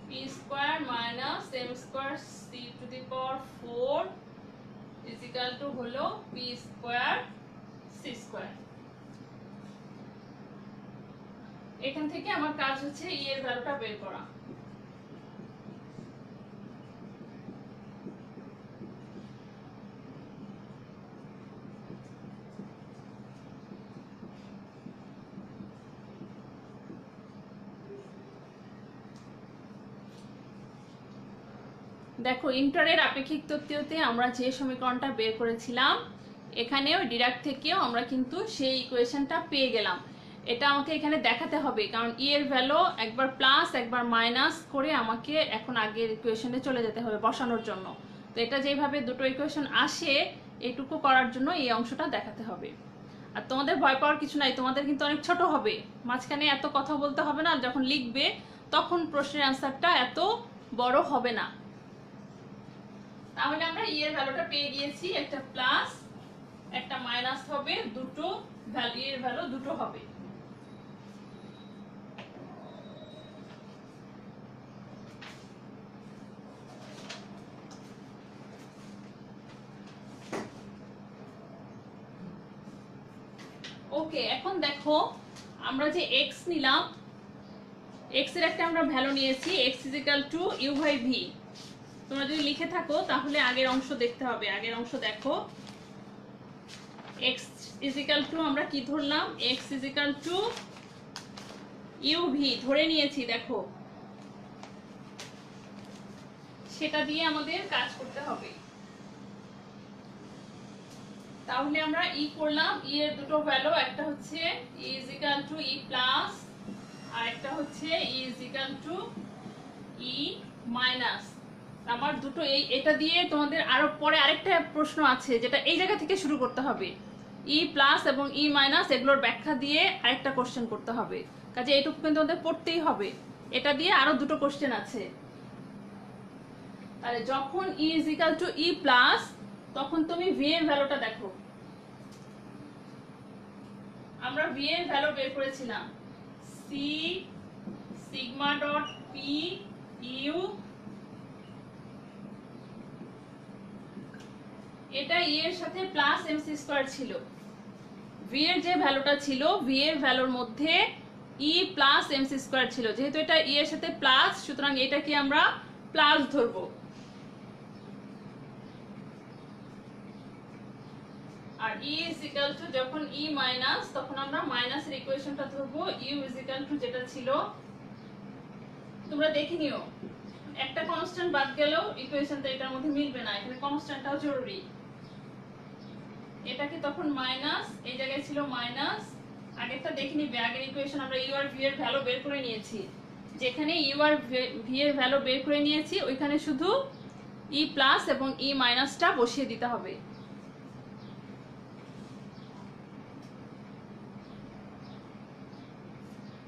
P square minus M square C to the power 4 is equal to হলো পি স্কয়ার সি স্কয়ার। এখান থেকে আমার কাজ হচ্ছে ই এর ভ্যালুটা বের করা। দেখো ইন্টারের আপেক্ষিক তত্ত্বীয়তে আমরা যে সমীকরণটা বের করেছিলাম, এখানেও ডিরাক থেকেও আমরা কিন্তু সেই ইকুয়েশনটা পেয়ে গেলাম। এটা আমাকে এখানে দেখাতে হবে, কারণ ই এর ভ্যালু একবার প্লাস একবার মাইনাস করে আমাকে এখন আগের ইকুয়েশনে চলে যেতে হবে বসানোর জন্য। তো এটা যেভাবে দুটো ইকুয়েশন আসে এইটুকু করার জন্য এই অংশটা দেখাতে হবে। আর তোমাদের ভয় পাওয়ার কিছু নাই, তোমাদের কিন্তু অনেক ছোট হবে, মাঝখানে এত কথা বলতে হবে না, যখন লিখবে তখন প্রশ্নের অ্যান্সারটা এত বড় হবে না। তাহলে আমরা ই এর ভ্যালুটা পেয়ে গিয়েছি, একটা প্লাস একটা মাইনাস হবে, দুটো ভ্যালু এর ভ্যালু দুটো হবে। ওকে, এখন দেখো আমরা যে x নিলাম, x এর একটা আমরা ভ্যালু নিয়েছি, x u/v। তোমরা যদি লিখে থাকো তাহলে আগের অংশ দেখতে হবে। আগের অংশ দেখো, x আমরা কি ধরলাম, x uv ধরে নিয়েছি, দেখো সেটা দিয়ে আমাদের কাজ করতে হবে। তাহলে আমরা ই করলাম, ই এর দুটো ভ্যালু, একটা হচ্ছে ই প্লাস আর একটা হচ্ছে ই মাইনাস। আমার দুটো এটা দিয়ে তোমাদের আরো পরে আরেকটা প্রশ্ন আছে যেটা এই জায়গা থেকে শুরু করতে হবে, ই প্লাস এবং ই মাইনাস এগুলোর ব্যাখ্যা দিয়ে আরেকটা কোশ্চেন করতে হবে, কাজে এইটুকু কিন্তু তোমাদের পড়তেই হবে। এটা দিয়ে আরো দুটো কোশ্চেন আছে। তাহলে যখন ই প্লাস তখন তুমি ভি এর ভ্যালুটা দেখো, আমরা ভি এর ভ্যালু বের করেছিলাম C sigma dot P U, এটা ই এর সাথে প্লাস এমসি স্কয়ার ছিল। ভি এর যে ভ্যালুটা ছিল, ভি এর ভ্যালুর মধ্যে ই প্লাস এমসি স্কয়ার ছিল, যেহেতু এটা ই এর সাথে প্লাস সুতরাং এটাকে আমরা প্লাস ধরবো। আর ই ইজ ইকুয়াল টু যখন ই মাইনাস তখন আমরা মাইনাসের ইকুয়েশনটা ধরবো, ইউ ইজ ইকুয়াল টু যেটা ছিল, তোমরা দেখে নিও একটা কনস্ট্যান্ট বাদ গেলেও ইকুয়েশনটা এটার মধ্যে মিলবে না, এখানে কনস্ট্যান্টটাও জরুরি। এটাকে তখন মাইনাস, এই জায়গায় ছিল মাইনাস, আগেরটা দেখে নিবে, আগের ইকুয়েশন আমরা ইউ আর ভি এর ভ্যালু বের করে নিয়েছি, যেখানে ইউ আর ভি এর ভ্যালু বের করে নিয়েছি ওইখানে শুধু ই প্লাস এবং ই মাইনাসটা বসিয়ে দিতে হবে।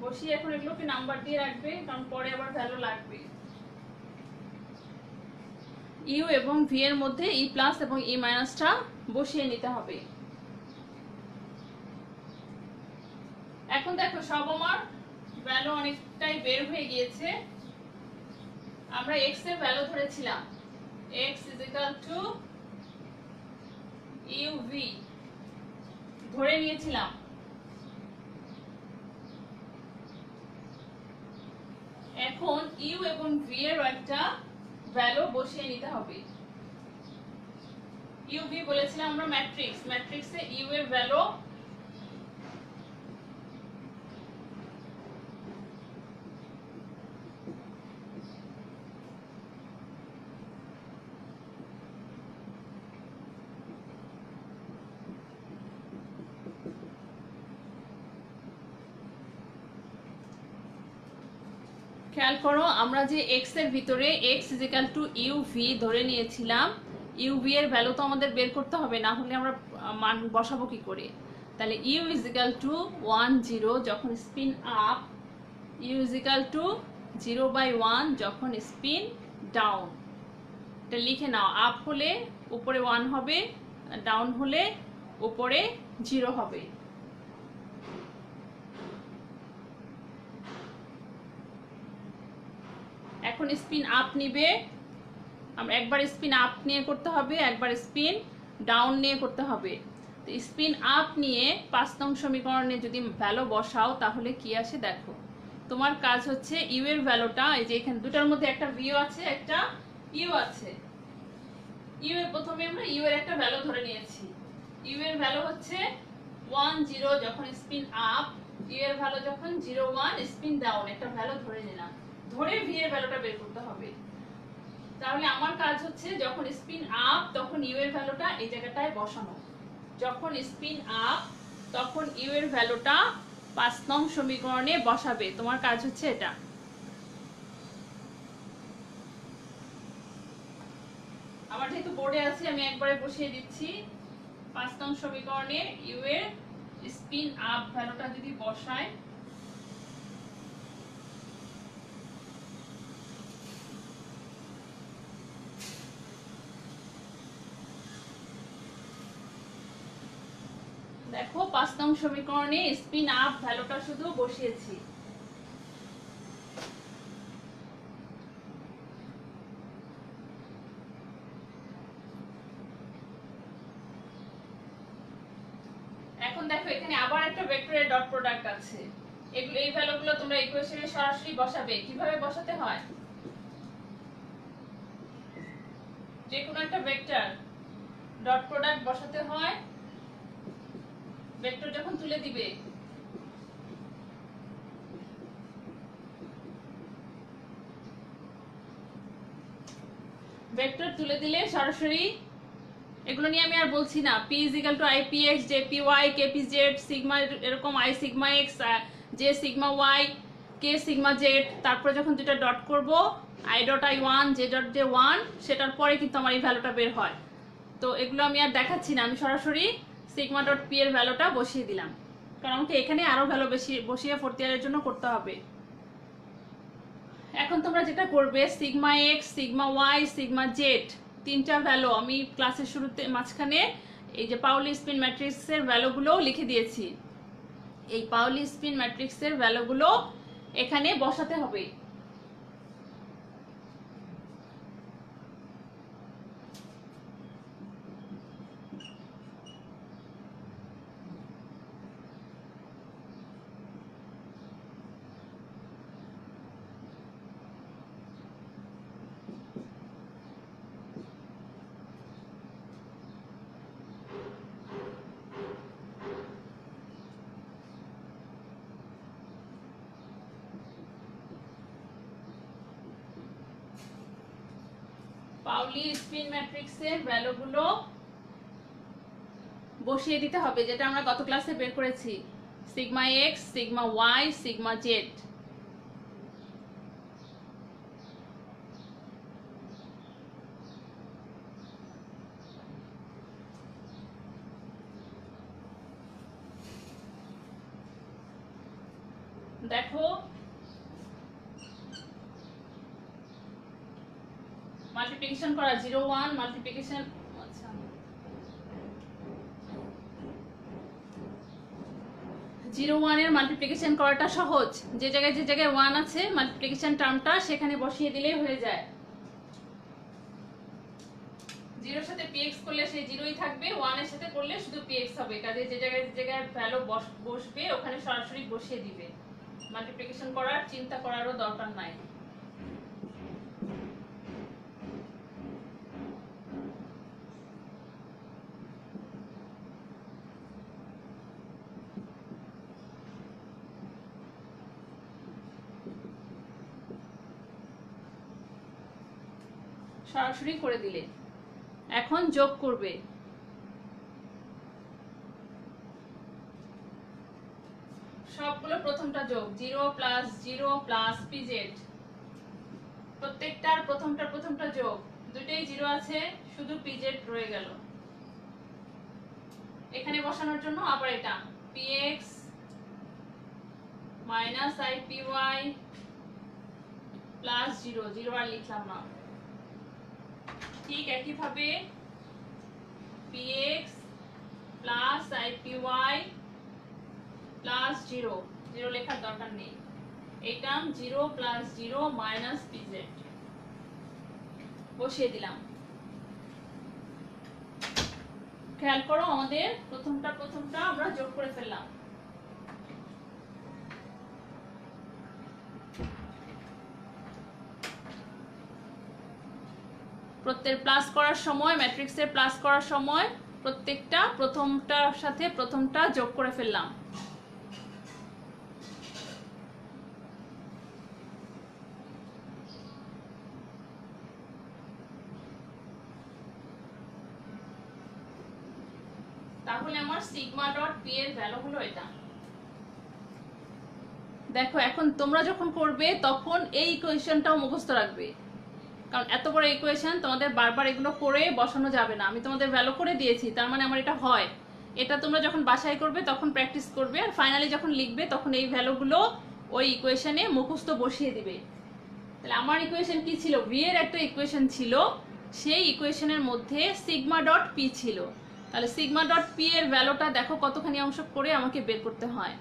বসিয়ে এখন এগুলোকে নাম্বার দিয়ে রাখবে, কারণ পরে আবার ভ্যালু লাগবে। ইউ এবং ভি এর মধ্যে ই প্লাস এবং ই মাইনাসটা বসিয়ে নিতে হবে। এখন দেখো সব আমার ভ্যালু অনেকটাই বের হয়ে গিয়েছে। আমরা এক্স এর ভ্যালু ধরেছিলাম, x is equal to uv ধরে নিয়েছিলাম। এখন u এবং v এর একটা ভ্যালু বসিয়ে নিতে হবে। uv বলেছিলাম আমরা ম্যাট্রিক্সে u এর ভ্যালু খেয়াল করো, আমরা যে x এর ভিতরে x is equal to uv ধরে নিয়েছিলাম, uv এর ভ্যালু তো আমাদের বের করতে হবে, না হলে আমরা মান বসাবো কি করে। তাহলে u is equal to 1 0 যখন spin up, u is equal to 0/1 যখন স্পিন ডাউন। এটা লিখে নাও, আপ হলে উপরে 1 হবে, ডাউন হলে উপরে 0 হবে। এখন স্পিন আপ নিবে, আমরা একবার স্পিন আপ নিয়ে করতে হবে, একবার স্পিন ডাউন নিয়ে করতে হবে। তো স্পিন আপ নিয়ে 5 নং সমীকরণে যদি ভ্যালু বসাও তাহলে কি আসে দেখো। তোমার কাজ হচ্ছে ইউ এর ভ্যালুটা, এই যে এখানে দুটার মধ্যে একটা ভিও আছে, একটা ইউ আছে। ইউ এর প্রথমে আমরা ইউ এর একটা ভ্যালু ধরে নিয়েছি। ইউ এর ভ্যালু হচ্ছে 1 0 যখন স্পিন আপ, ইউ এর ভ্যালু যখন 0 1 স্পিন ডাউন, একটা ভ্যালু ধরে নিলাম। ধরে ভি এর ভ্যালুটা বের করতে হবে। তাহলে আমার কাজ হচ্ছে যখন স্পিন আপ তখন ইউ এর ভ্যালুটা এই জায়গাটায় বসানো। যখন স্পিন আপ তখন ইউ এর ভ্যালুটা 5 নং সমীকরণে বসাবে। তোমার কাজ হচ্ছে এটা। আমার যেহেতু বোর্ডে আছে আমি একবারে বসিয়ে দিচ্ছি। 5 নং সমীকরণে ইউ এর স্পিন আপ ভ্যালুটা যদি বসায়, দেখো 5 নং সমীকরণে স্পিন আপ ভ্যালুটা শুধু বসিয়েছি। এখন দেখো এখানে আবার একটা ভেক্টরের ডট প্রোডাক্ট আছে। এগুলো এই ভ্যালুগুলো তোমরা ইকুয়েশনে সরাসরি বসাবে। কিভাবে বসাতে হয়, যে কোনো একটা ভেক্টর ডট প্রোডাক্ট বসাতে হয়। ভেক্টর যখন তুলে দিবে, ভেক্টর তুলে দিলে সরাসরি, এগুলো নিয়ে আমি আর বলছি না, p is equal to ipx jpy kpz sigma এরকম i sigma x j sigma y k sigma z, তারপরে যখন দুটো ডট করব i dot i1 j dot j1, সেটার পরে কিন্তু আমার এই ভ্যালুটা বের হয়। তো এগুলো আমি আর দেখাচ্ছি না, আমি সরাসরি সিগমা ডট p এর ভ্যালুটা বসিয়ে দিলাম, কারণ আমাকে এখানে আরো ভ্যালু বেশি বসিয়ে ফোর্থ ইয়ারের জন্য করতে হবে। এখন তোমরা যেটা করবে, sigma x sigma y sigma z তিনটা ভ্যালু আমি ক্লাসের শুরুতে মাঝখানে এই যে পাউলি স্পিন ম্যাট্রিক্সের ভ্যালুগুলো লিখে দিয়েছি। এই পাউলি স্পিন ম্যাট্রিক্সের ভ্যালুগুলো এখানে বসাতে হবে। পাউলি স্পিন ম্যাট্রিক্সের ভ্যালুগুলো বসিয়ে দিতে হবে, যেটা আমরা গত ক্লাসে বের করেছি, sigma X sigma Y sigma Z. দেখো মাল্টিপ্লিকেশন করা 0 1 মাল্টিপ্লিকেশন, আচ্ছা 0 1 এর মাল্টিপ্লিকেশন করাটা সহজ। যে জায়গায় 1 আছে মাল্টিপ্লিকেশন টার্মটা সেখানে বসিয়ে দিলেই হয়ে যায়। 0 এর সাথে px করলে সেই 0ই থাকবে, 1 এর সাথে করলে শুধু px হবে। কাজে যে জায়গায় ভ্যালু বসবে ওখানে সরাসরি বসিয়ে দিবে, মাল্টিপ্লিকেশন করার চিন্তা করারও দরকার নাই। সরাসরি করে দিলে। এখন যোগ করবে, সবগুলো প্রথমটা যোগ, 0 প্লাস 0 প্লাস pz, প্রত্যেকটার প্রথমটা যোগ, দুটেই 0 আছে, শুধু pz রয়ে গেল। এখানে বসানোর জন্য আবার এটা px মাইনাস ipy প্লাস 0, 0 আর লিখলাম না। ঠিক একইভাবে px প্লাস ipy প্লাস 0, 0 লেখার দরকার নেই। এই টার্ম 0 প্লাস 0 মাইনাস pz বসিয়ে দিলাম। খেয়াল করো আমাদের প্রথমটা আমরা যোগ করে ফেললাম। প্রত্যেক প্লাস করার সময়, ম্যাট্রিক্সের প্লাস করার সময় প্রত্যেকটা প্রথমটার সাথে প্রথমটা যোগ করে ফেললাম। তাহলে আমার সিগমা ডট পি এর ভ্যালু হলো এটা। দেখো এখন তোমরা যখন করবে তখন এই ইকুয়েশনটাও মুখস্থ রাখবে, কারণ এত বড় ইকুয়েশন তোমাদের বারবার এগুলো করে বসানো যাবে না। আমি তোমাদের ভ্যালু করে দিয়েছি, তার মানে আমার এটা হয়। এটা তোমরা যখন বাসায় করবে তখন প্র্যাকটিস করবে, আর ফাইনালি যখন লিখবে তখন এই ভ্যালুগুলো ওই ইকুয়েশনে মুখস্থ বসিয়ে দিবে। তাহলে আমার ইকুয়েশন কি ছিল? ভি এর একটা ইকুয়েশন ছিল, সেই ইকুয়েশনের মধ্যে সিগমা ডট পি ছিল। তাহলে সিগমা ডট পি এর ভ্যালুটা দেখো কতখানি অংশ করে আমাকে বের করতে হয়।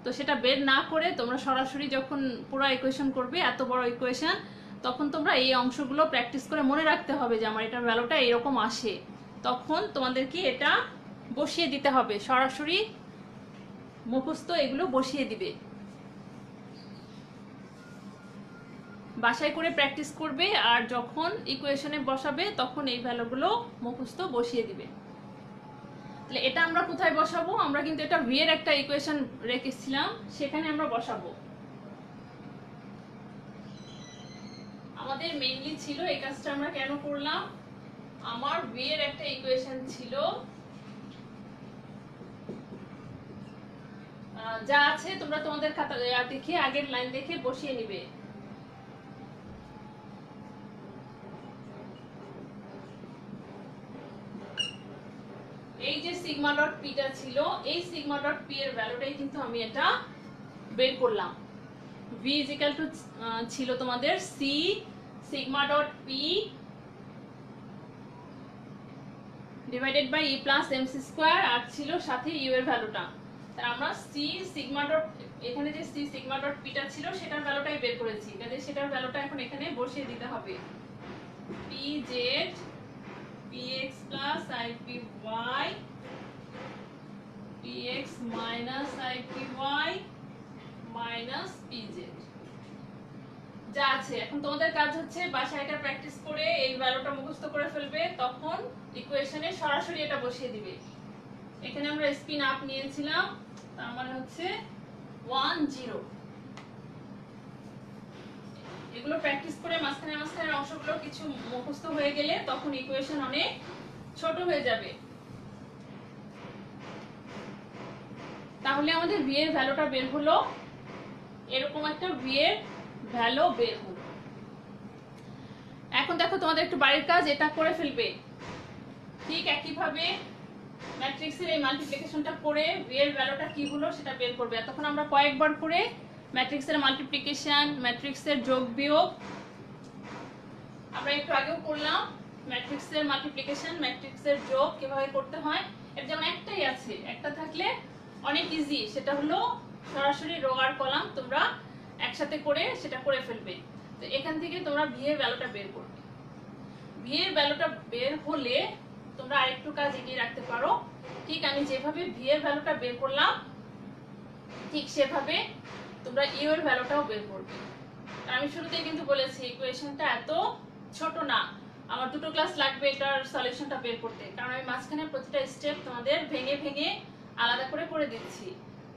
তো সেটা বের না করে তোমরা সরাসরি যখন পুরো ইকুয়েশন করবে, এত বড় ইকুয়েশন, তখন তোমরা এই অংশগুলো প্র্যাকটিস করে মনে রাখতে হবে যে আমার এটার ভ্যালুটা এরকম আসে। তখন তোমাদেরকে এটা বসিয়ে দিতে হবে, সরাসরি মুখস্থ এগুলো বসিয়ে দিবে। বাসায় করে প্র্যাকটিস করবে, আর যখন ইকুয়েশনে বসাবে তখন এই ভ্যালুগুলো মুখস্থ বসিয়ে দিবে। তাহলে এটা আমরা কোথায় বসাবো? আমরা কিন্তু এটা ভি এর একটা ইকুয়েশন রেখেছিলাম, সেখানে আমরা বসাবো। আমাদের মেইনলি ছিল এই কাজটা আমরা কেন করলাম, আমার ভি এর একটা ইকুয়েশন ছিল, যা আছে তোমরা তোমাদের খাতা দেখে আগের লাইন দেখে বসিয়ে নিবে। এই যে সিগমা ডট পিটা ছিল, এই সিগমা ডট পি এর ভ্যালুটাই কিন্তু আমি এটা বের করলাম। ভি ইজ ইকুয়াল টু ছিল তোমাদের C sigma dot P divided by E plus MC square, আর ছিল সাথে ইউ এর ভ্যালুটা। তার আমরা সি সিগমা ডট, এখানে যে সি সিগমা ডট পিটা ছিল সেটার ভ্যালুটাই বের করেছি, কাজে সেটার ভ্যালুটা এখন এখানে বসিয়ে দিতে হবে। P Z px plus ipy px minus ipy minus pz যা আছে। এখন তোমাদের কাজ হচ্ছে বাসায় এটা প্র্যাকটিস করে এই ভ্যালুটা মুখস্থ করে ফেলবে, তখন ইকুয়েশনে সরাসরি এটা বসিয়ে দিবে। এখানে আমরা স্পিন আপ নিয়েছিলাম, তার মানে হচ্ছে 1 0। এগুলো প্র্যাকটিস করে মাঝখানে অংশগুলো কিছু মুখস্থ হয়ে গেলে তখন ইকুয়েশন অনেক ছোট হয়ে যাবে। তাহলে আমাদের ভি এর ভ্যালুটা বের হলো, এরকম একটা ভি এর ভ্যালু বের হলো। এখন দেখো তোমাদের একটু বাড়ির কাজ, এটা করে ফেলবে। ঠিক একইভাবে ম্যাট্রিক্সের এই মাল্টিপ্লিকেশনটা করে ভি এর ভ্যালুটা কি হলো সেটা বের করবে। তখন আমরা কয়েকবার করে ম্যাট্রিক্সের মাল্টিপ্লিকেশন, ম্যাট্রিক্সের যোগ বিয়োগ আমরা একটু আগেও করলাম। ম্যাট্রিক্সের মাল্টিপ্লিকেশন, ম্যাট্রিক্সের যোগ কিভাবে করতে হয়। এর যেমন একটাই আছে, একটা থাকলে অনেক ইজি, সেটা হলো সরাসরি রো আর কলাম তোমরা একসাথে করে সেটা করে ফেলবে। তো এখান থেকে তোমরা ভি এর ভ্যালুটা বের করবে। ভি এর ভ্যালুটা বের হলে তোমরা আরেকটু কাজ এগিয়ে রাখতে পারো। ঠিক আমি যেভাবে ভি এর ভ্যালুটা বের করলাম ঠিক সেভাবে তোমরা ইউ এর ভ্যালুটাও বের করবে। আমি শুরুতেই কিন্তু বলেছি ইকুয়েশনটা এত ছোট না, আমার 2টো ক্লাস লাগবে এটার সলিউশনটা বের করতে, কারণ আমি মাঝখানে প্রতিটা স্টেপ তোমাদের ভেঙে ভেঙে আলাদা করে করে দিচ্ছি।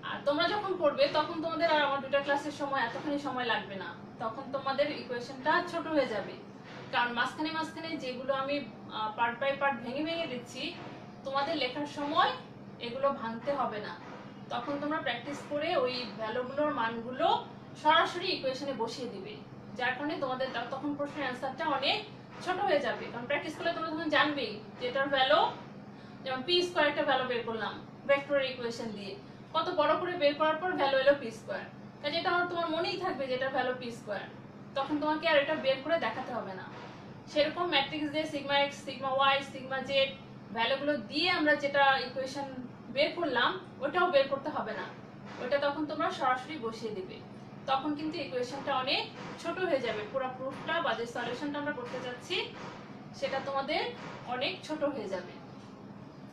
আর তোমরা যখন পড়বে তখন তোমাদের আর আমার 2টা ক্লাসের সময় এতখানি সময় লাগবে না, তখন তোমাদের ইকুয়েশনটা ছোট হয়ে যাবে। কারণ মাঝখানে মাঝখানে যেগুলো আমি পার্ট বাই পার্ট ভেঙে ভেঙে দিচ্ছি, তোমাদের লেখার সময় এগুলো ভাঙতে হবে না। তখন তোমরা প্র্যাকটিস করে ওই ভ্যালুগুলোর মানগুলো সরাসরি ইকুয়েশনে বসিয়ে দিবে, যার কারণে তোমাদের তখন প্রশ্নের অ্যান্সারটা অনেক ছোট হয়ে যাবে। কারণ প্র্যাকটিস করলে তোমরা তখন জানবেই যে এটার ভ্যালু, যেমন পি স্কোয়ার একটা ভ্যালু বের করলাম ভেক্টরের ইকুয়েশন দিয়ে, কত বড় করে বের করার পর ভ্যালু এলো পি স্কোয়ার, কাজে এটা তোমার মনেই থাকবে যে এটার ভ্যালু পি স্কোয়ার, তখন তোমাকে আর এটা বের করে দেখাতে হবে না। সেরকম ম্যাট্রিক্স দিয়ে sigma X, sigma Y, sigma Z ভ্যালুগুলো দিয়ে আমরা যেটা ইকুয়েশন বের করলাম ওটাও বের করতে হবে না, ওটা তখন তোমরা সরাসরি বসিয়ে দিবে। তখন কিন্তু ইকুয়েশনটা অনেক ছোট হয়ে যাবে, পুরো প্রুফটা বা যে সলিউশনটা আমরা করতে যাচ্ছি সেটা তোমাদের অনেক ছোট হয়ে যাবে।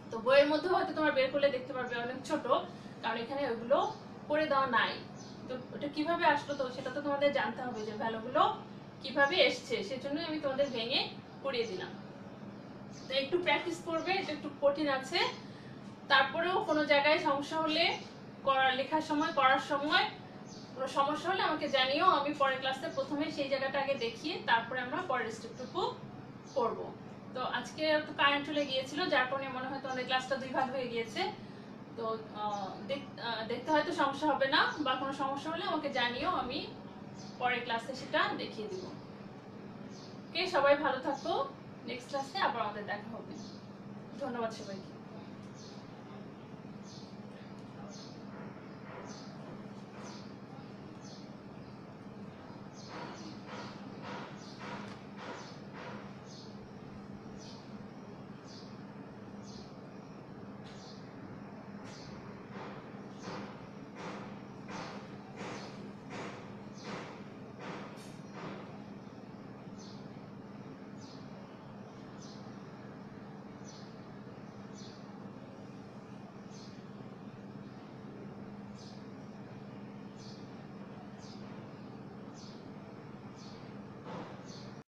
তো বইয়ের মধ্যে হয়তো তোমরা বের করলে দেখতে পারবে অনেক ছোট, কারণ এখানে ওইগুলো করে দেওয়া নাই। তো ওটা কিভাবে আসলো তো সেটা তো তোমাদের জানতে হবে যে ভ্যালুগুলো কিভাবে এসছে, সেজন্যই আমি তোমাদের ভেঙে করিয়ে দিলাম। তো একটু প্র্যাকটিস করবে, এটা একটু কঠিন আছে। তারপরেও কোনো জায়গায় সমস্যা হলে লেখার সময়, করার সময় কোনো সমস্যা হলে আমাকে জানিও, আমি পরের ক্লাসে প্রথমে সেই জায়গাটা আগে দেখিয়ে তারপরে আমরা পরের স্টেপটুকু করব। তো আজকে তো কারেন্ট চলে গিয়েছিল, যার কারণে মনে হয় তোমাদের ক্লাসটা 2 ভাগ হয়ে গিয়েছে। তো দেখতে হয়তো সমস্যা হবে না, বা কোনো সমস্যা হলে আমাকে জানিও, আমি পরের ক্লাসে সেটা দেখিয়ে দিব। ওকে, সবাই ভালো থাকো, নেক্সট ক্লাসে আবার আমাদের দেখা হবে। ধন্যবাদ সবাইকে।